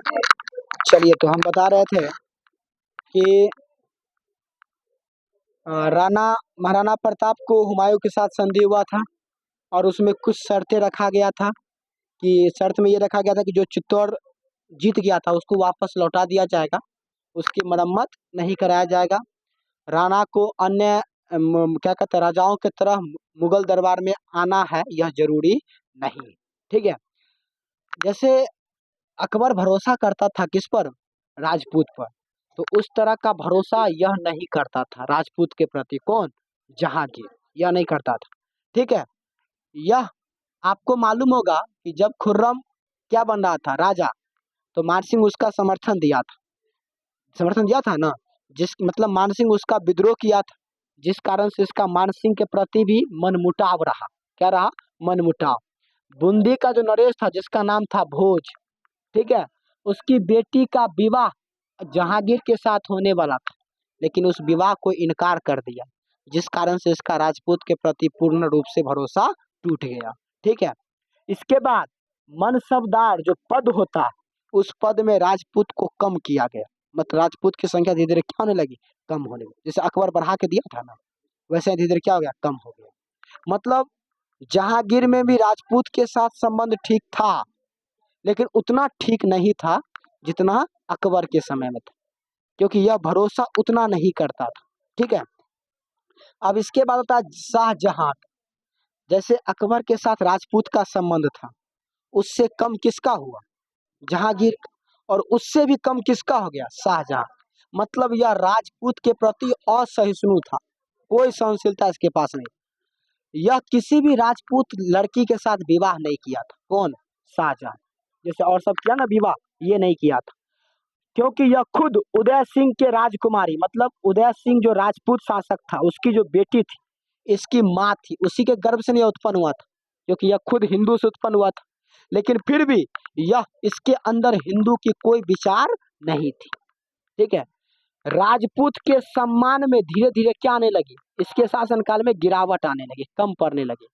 चलिए, तो हम बता रहे थे कि राणा महाराणा प्रताप को हुमायूं के साथ संधि हुआ था और उसमें कुछ शर्तें रखा गया था कि शर्त में ये रखा गया था कि जो चित्तौड़ जीत गया था उसको वापस लौटा दिया जाएगा, उसकी मरम्मत नहीं कराया जाएगा। राणा को अन्य क्या कहते हैं राजाओं की तरह मुगल दरबार में आना है, यह जरूरी नहीं। ठीक है, जैसे अकबर भरोसा करता था किस पर? राजपूत पर। तो उस तरह का भरोसा यह नहीं करता था राजपूत के प्रति। कौन? जहांगीर। यह नहीं करता था। ठीक है, यह आपको मालूम होगा कि जब खुर्रम क्या बन रहा था? राजा। तो मान सिंह उसका समर्थन दिया था, समर्थन दिया था ना, जिस मतलब मान सिंह उसका विद्रोह किया था, जिस कारण से इसका मान सिंह के प्रति भी मनमुटाव रहा। क्या रहा? मनमुटाव। बूंदी का जो नरेश था जिसका नाम था भोज, ठीक है, उसकी बेटी का विवाह जहांगीर के साथ होने वाला था, लेकिन उस विवाह को इनकार कर दिया, जिस कारण से इसका राजपूत के प्रति पूर्ण रूप से भरोसा टूट गया। ठीक है, इसके बाद मनसबदार जो पद होता है, उस पद में राजपूत को कम किया गया। मतलब राजपूत की संख्या धीरे धीरे क्या होने लगी? कम होने लगी। जैसे अकबर बढ़ा के दिया था ना, वैसे धीरे धीरे क्या हो गया? कम हो गया। मतलब जहांगीर में भी राजपूत के साथ संबंध ठीक था, लेकिन उतना ठीक नहीं था जितना अकबर के समय में था, क्योंकि यह भरोसा उतना नहीं करता था। ठीक है, अब इसके बाद होता है शाहजहां। जैसे अकबर के साथ राजपूत का संबंध था, उससे कम किसका हुआ? जहांगीर। और उससे भी कम किसका हो गया? शाहजहां। मतलब यह राजपूत के प्रति असहिष्णु था, कोई सहनशीलता इसके पास नहीं। यह किसी भी राजपूत लड़की के साथ विवाह नहीं किया था। कौन? शाहजहां। जैसे और सब किया ना विवाह, ये नहीं किया था, क्योंकि यह खुद उदय सिंह के राजकुमारी, मतलब उदय सिंह जो राजपूत शासक था उसकी जो बेटी थी, इसकी माँ थी, उसी के गर्भ से नहीं उत्पन्न हुआ था, क्योंकि यह खुद हिंदू से उत्पन्न हुआ था। लेकिन फिर भी यह इसके अंदर हिंदू की कोई विचार नहीं थी। ठीक है, राजपूत के सम्मान में धीरे धीरे क्या आने लगी? इसके शासनकाल में गिरावट आने लगी, कम पड़ने लगी।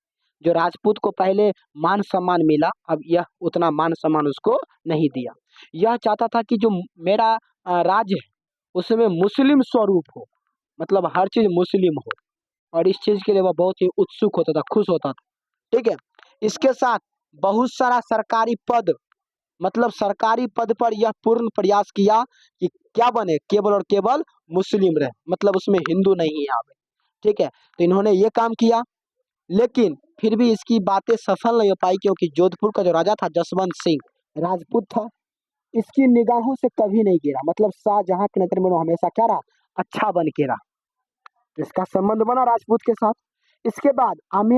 जो राजपूत को पहले मान सम्मान मिला, अब यह उतना मान सम्मान उसको नहीं दिया। यह चाहता था कि जो मेरा राज्य है उसमें मुस्लिम स्वरूप हो, मतलब हर चीज मुस्लिम हो, और इस चीज के लिए वह बहुत ही उत्सुक होता था, खुश होता था। ठीक है, इसके साथ बहुत सारा सरकारी पद, मतलब सरकारी पद पर यह पूर्ण प्रयास किया कि क्या बने? केवल और केवल मुस्लिम रहे, मतलब उसमें हिंदू नहीं आवे। ठीक है, तो इन्होंने ये काम किया, लेकिन फिर भी इसकी बातें सफल नहीं हो पाई, क्योंकि जोधपुर का जो राजा था जसवंत सिंह राजपूत था, इसकी निगाहों से कभी नहीं गिरा। मतलब शाहजहां की नजर में वो हमेशा क्या रहा? अच्छा बन के रहा। इसका संबंध बना राजपूत के साथ। इसके बाद आमिर